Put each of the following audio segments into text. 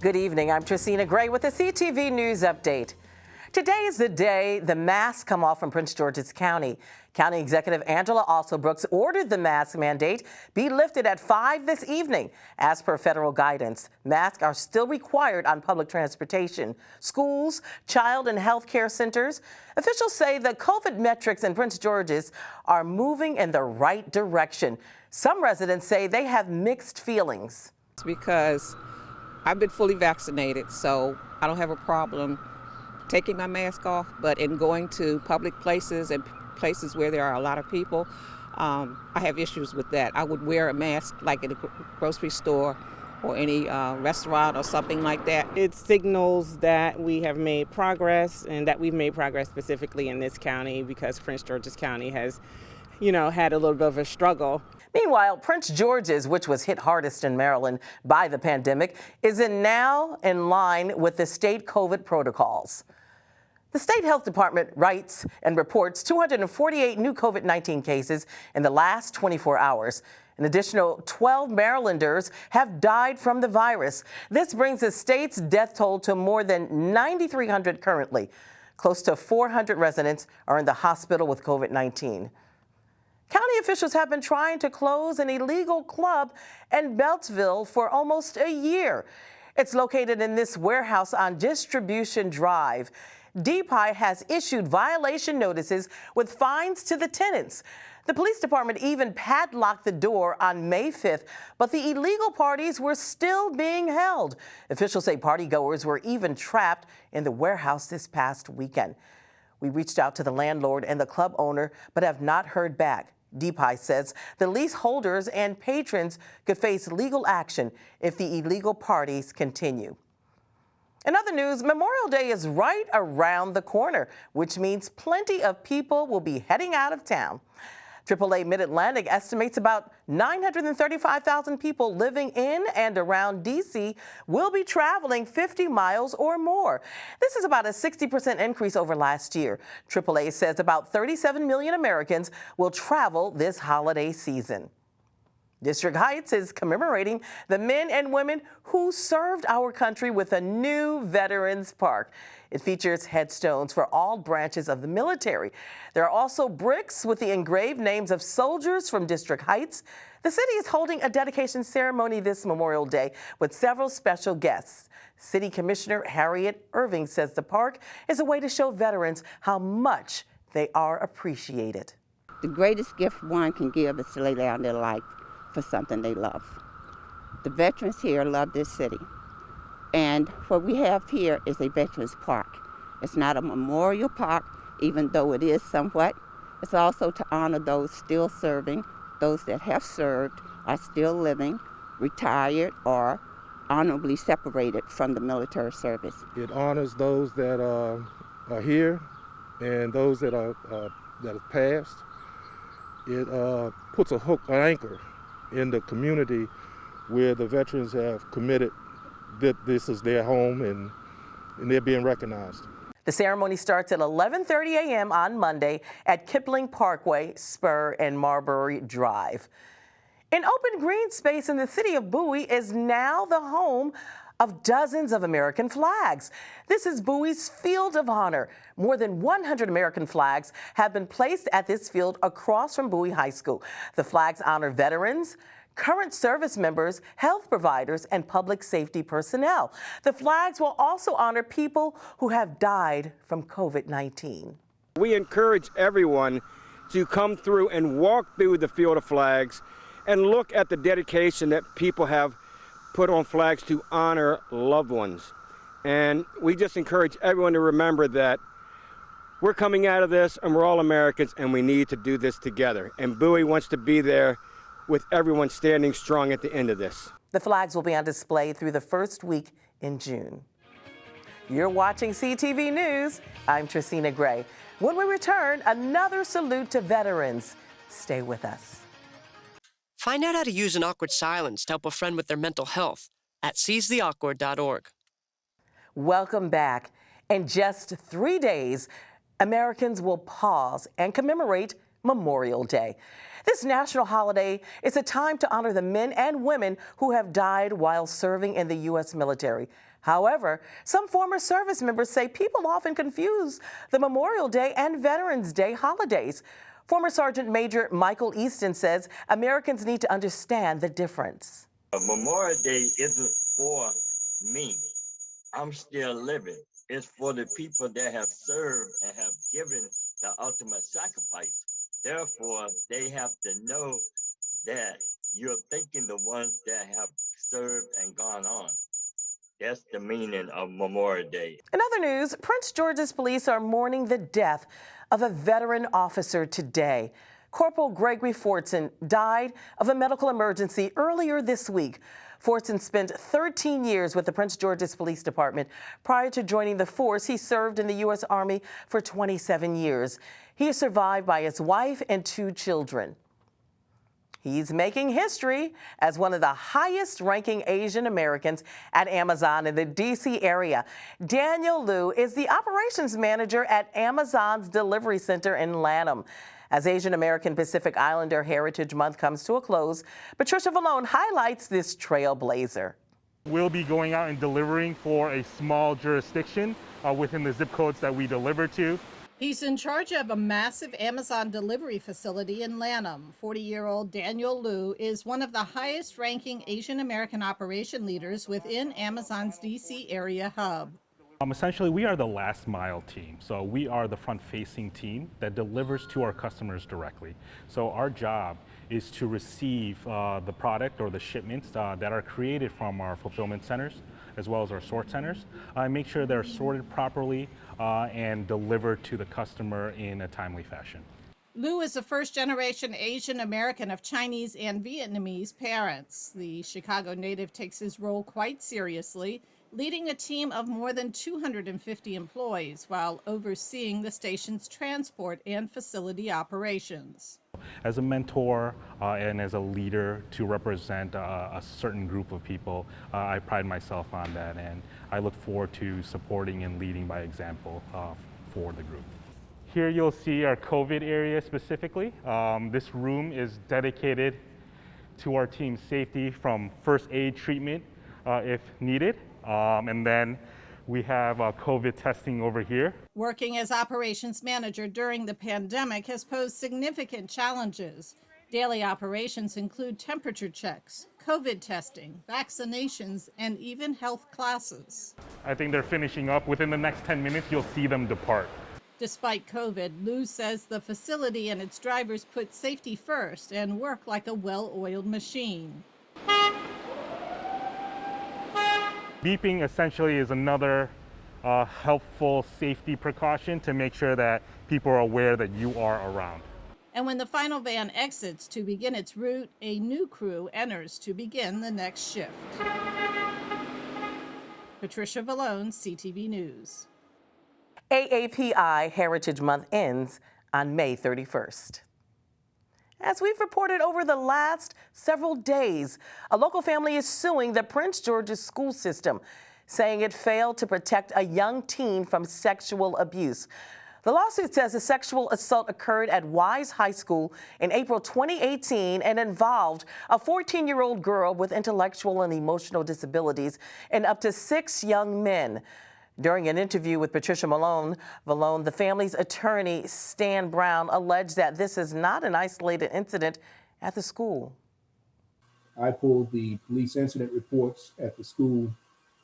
Good evening. I'm Tracina Gray with the CTV News Update. Today is the day the masks come off from Prince George's County. County Executive Angela Alsobrooks ordered the mask mandate be lifted at 5 this evening. As per federal guidance, masks are still required on public transportation, schools, child and health care centers. Officials say the COVID metrics in Prince George's are moving in the right direction. Some residents say they have mixed feelings. It's because I've been fully vaccinated, so I don't have a problem taking my mask off, but in going to public places and places where there are a lot of people, I have issues with that. I would wear a mask like at a grocery store or any restaurant or something like that. It signals that we have made progress and that we've made progress specifically in this county because Prince George's County has, had a little bit of a struggle. Meanwhile, Prince George's, which was hit hardest in Maryland by the pandemic, is now in line with the state COVID protocols. The state health department writes and reports 248 new COVID-19 cases in the last 24 hours. An additional 12 Marylanders have died from the virus. This brings the state's death toll to more than 9,300 currently. Close to 400 residents are in the hospital with COVID-19. County officials have been trying to close an illegal club in Beltsville for almost a year. It's located in this warehouse on Distribution Drive. DPI has issued violation notices with fines to the tenants. The police department even padlocked the door on May 5th, but the illegal parties were still being held. Officials say partygoers were even trapped in the warehouse this past weekend. We reached out to the landlord and the club owner, but have not heard back. DPI says the leaseholders and patrons could face legal action if the illegal parties continue. In other news, Memorial Day is right around the corner, which means plenty of people will be heading out of town. AAA Mid-Atlantic estimates about 935,000 people living in and around D.C. will be traveling 50 miles or more. This is about a 60% increase over last year. AAA says about 37 million Americans will travel this holiday season. District Heights is commemorating the men and women who served our country with a new Veterans Park. It features headstones for all branches of the military. There are also bricks with the engraved names of soldiers from District Heights. The city is holding a dedication ceremony this Memorial Day with several special guests. City Commissioner Harriet Irving says the park is a way to show veterans how much they are appreciated. The greatest gift one can give is to lay down their life for something they love. The veterans here love this city. And what we have here is a Veterans Park. It's not a memorial park, even though it is somewhat. It's also to honor those still serving, those that have served, are still living, retired, or honorably separated from the military service. It honors those that are here and those that have passed. It puts an anchor in the community where the veterans have committed that this is their home and they're being recognized. The ceremony starts at 11:30 a.m. on Monday at Kipling Parkway, Spur, and Marbury Drive. An open green space in the city of Bowie is now the home of dozens of American flags. This is Bowie's Field of Honor. More than 100 American flags have been placed at this field across from Bowie High School. The flags honor veterans, current service members, health providers, and public safety personnel. The flags will also honor people who have died from COVID-19. We encourage everyone to come through and walk through the Field of Flags and look at the dedication that people have put on flags to honor loved ones. And we just encourage everyone to remember that we're coming out of this and we're all Americans and we need to do this together. And Bowie wants to be there with everyone standing strong at the end of this. The flags will be on display through the first week in June. You're watching CTV News. I'm Tracina Gray. When we return, another salute to veterans. Stay with us. Find out how to use an awkward silence to help a friend with their mental health at seizetheawkward.org. Welcome back. In just 3 days, Americans will pause and commemorate Memorial Day. This national holiday is a time to honor the men and women who have died while serving in the U.S. military. However, some former service members say people often confuse the Memorial Day and Veterans Day holidays. Former Sergeant Major Michael Easton says Americans need to understand the difference. Memorial Day isn't for me. I'm still living. It's for the people that have served and have given the ultimate sacrifice. Therefore, they have to know that you're thinking the ones that have served and gone on. That's the meaning of Memorial Day. In other news, Prince George's police are mourning the death of a veteran officer today. Corporal Gregory Fordson died of a medical emergency earlier this week. Fordson spent 13 years with the Prince George's Police Department. Prior to joining the force, he served in the U.S. Army for 27 years. He is survived by his wife and 2 children. He's making history as one of the highest-ranking Asian Americans at Amazon in the D.C. area. Daniel Liu is the operations manager at Amazon's delivery center in Lanham. As Asian American Pacific Islander Heritage Month comes to a close, Patricia Vallone highlights this trailblazer. We'll be going out and delivering for a small jurisdiction within the zip codes that we deliver to. He's in charge of a massive Amazon delivery facility in Lanham. 40-year-old Daniel Liu is one of the highest-ranking Asian American operation leaders within Amazon's D.C. area hub. Essentially, we are the last mile team. So we are the front-facing team that delivers to our customers directly. So our job is to receive the product or the shipments that are created from our fulfillment centers, as well as our sort centers, and make sure they're sorted properly and delivered to the customer in a timely fashion. Liu is a first-generation Asian American of Chinese and Vietnamese parents. The Chicago native takes his role quite seriously, leading a team of more than 250 employees while overseeing the station's transport and facility operations. As a mentor and as a leader to represent a certain group of people, I pride myself on that, and I look forward to supporting and leading by example for the group. Here you'll see our COVID area specifically. This room is dedicated to our team's safety from first aid treatment if needed. And then we have COVID testing over here. Working as operations manager during the pandemic has posed significant challenges. Daily operations include temperature checks, COVID testing, vaccinations, and even health classes. I think they're finishing up. Within the next 10 minutes, you'll see them depart. Despite COVID, Liu says the facility and its drivers put safety first and work like a well-oiled machine. Beeping essentially is another helpful safety precaution to make sure that people are aware that you are around. And when the final van exits to begin its route, a new crew enters to begin the next shift. Patricia Vallone, CTV News. AAPI Heritage Month ends on May 31st. As we've reported over the last several days, a local family is suing the Prince George's school system, saying it failed to protect a young teen from sexual abuse. The lawsuit says a sexual assault occurred at Wise High School in April 2018 and involved a 14-year-old girl with intellectual and emotional disabilities and up to 6 young men. During an interview with Patricia Vallone, the family's attorney, Stan Brown, alleged that this is not an isolated incident at the school. I pulled the police incident reports at the school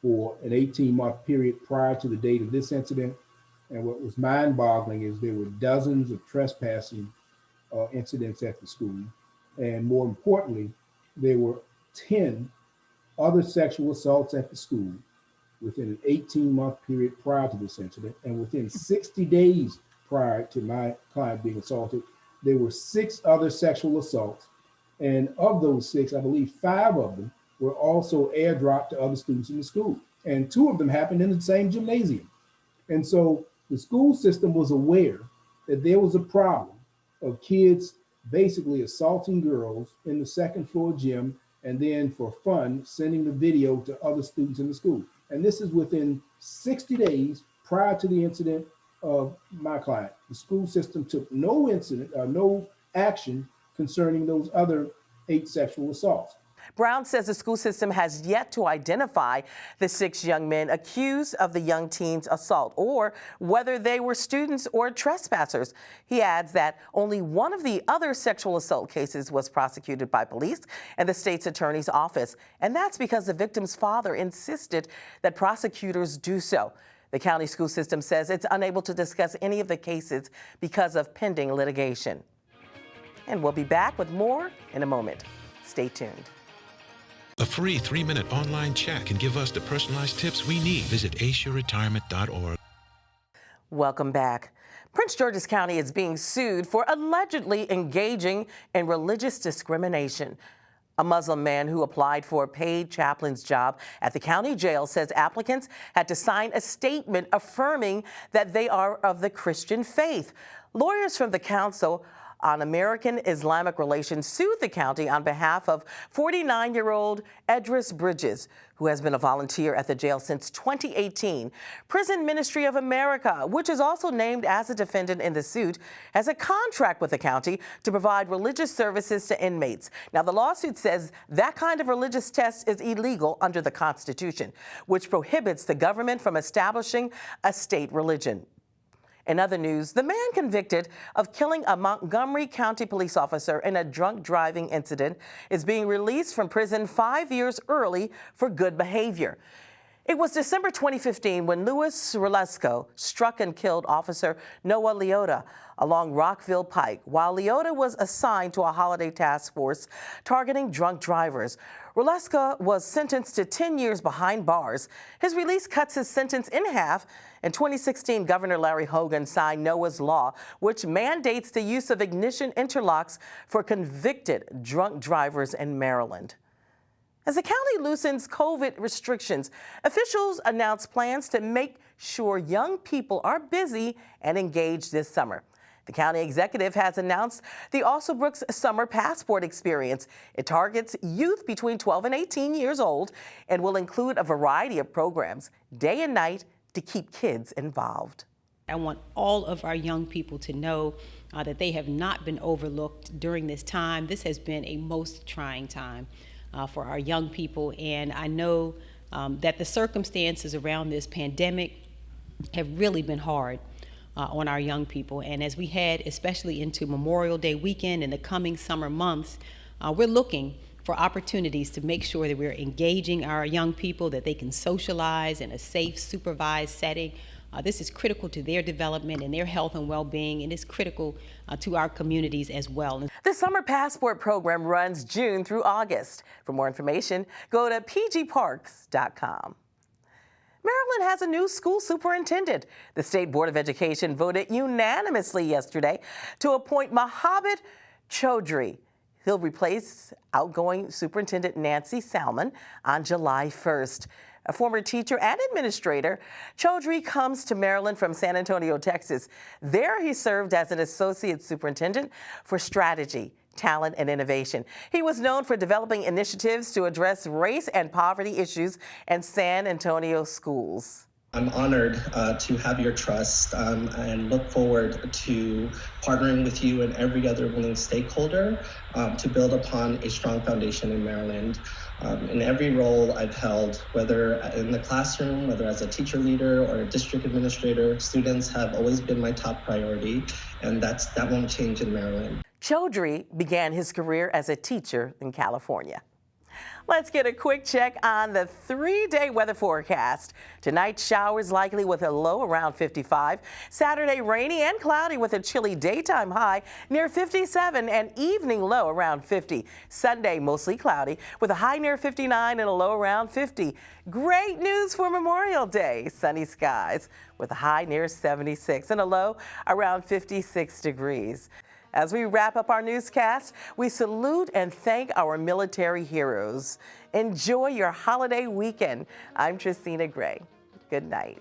for an 18-month period prior to the date of this incident. And what was mind-boggling is there were dozens of trespassing incidents at the school. And more importantly, there were 10 other sexual assaults at the school within an 18-month period prior to this incident. And within 60 days prior to my client being assaulted, there were 6 other sexual assaults. And of those 6, I believe 5 of them were also airdropped to other students in the school. And 2 of them happened in the same gymnasium. And so the school system was aware that there was a problem of kids basically assaulting girls in the second floor gym, and then for fun, sending the video to other students in the school. And this is within 60 days prior to the incident of my client. The school system took no action concerning those other 8 sexual assaults. Brown says the school system has yet to identify the 6 young men accused of the young teen's assault or whether they were students or trespassers. He adds that only one of the other sexual assault cases was prosecuted by police and the state's attorney's office, and that's because the victim's father insisted that prosecutors do so. The county school system says it's unable to discuss any of the cases because of pending litigation. And we'll be back with more in a moment. Stay tuned. A free 3-minute online chat can give us the personalized tips we need. Visit aceyourretirement.org. Welcome back. Prince George's County is being sued for allegedly engaging in religious discrimination. A Muslim man who applied for a paid chaplain's job at the county jail says applicants had to sign a statement affirming that they are of the Christian faith. Lawyers from the Council on American Islamic Relations sued the county on behalf of 49-year-old Edris Bridges, who has been a volunteer at the jail since 2018. Prison Ministry of America, which is also named as a defendant in the suit, has a contract with the county to provide religious services to inmates. Now, the lawsuit says that kind of religious test is illegal under the Constitution, which prohibits the government from establishing a state religion. In other news, the man convicted of killing a Montgomery County police officer in a drunk driving incident is being released from prison 5 years early for good behavior. It was December 2015 when Louis Rolesko struck and killed Officer Noah Leota along Rockville Pike while Leota was assigned to a holiday task force targeting drunk drivers. Rolesko was sentenced to 10 years behind bars. His release cuts his sentence in half. In 2016, Governor Larry Hogan signed Noah's Law, which mandates the use of ignition interlocks for convicted drunk drivers in Maryland. As the county loosens COVID restrictions, officials announced plans to make sure young people are busy and engaged this summer. The county executive has announced the Alsobrooks Summer Passport Experience. It targets youth between 12 and 18 years old and will include a variety of programs, day and night, to keep kids involved. I want all of our young people to know that they have not been overlooked during this time. This has been a most trying time for our young people, and I know that the circumstances around this pandemic have really been hard on our young people. And as we head especially into Memorial Day weekend and the coming summer months, we're looking for opportunities to make sure that we're engaging our young people, that they can socialize in a safe, supervised setting. This is critical to their development and their health and well-being, and it's critical to our communities as well. The Summer Passport program runs June through August. For more information, go to pgparks.com. Maryland has a new school superintendent. The State Board of Education voted unanimously yesterday to appoint Mohabit Chaudhry. He'll replace outgoing Superintendent Nancy Salmon on July 1st. A former teacher and administrator, Chaudhry comes to Maryland from San Antonio, Texas. There he served as an associate superintendent for strategy, talent, and innovation. He was known for developing initiatives to address race and poverty issues in San Antonio schools. I'm honored to have your trust and look forward to partnering with you and every other willing stakeholder to build upon a strong foundation in Maryland. In every role I've held, whether in the classroom, whether as a teacher leader or a district administrator, students have always been my top priority, and that won't change in Maryland. Chaudhry began his career as a teacher in California. Let's get a quick check on the 3-day weather forecast. Tonight, showers likely with a low around 55. Saturday, rainy and cloudy with a chilly daytime high near 57 and evening low around 50. Sunday, mostly cloudy with a high near 59 and a low around 50. Great news for Memorial Day. Sunny skies with a high near 76 and a low around 56 degrees. As we wrap up our newscast, we salute and thank our military heroes. Enjoy your holiday weekend. I'm Tristina Gray. Good night.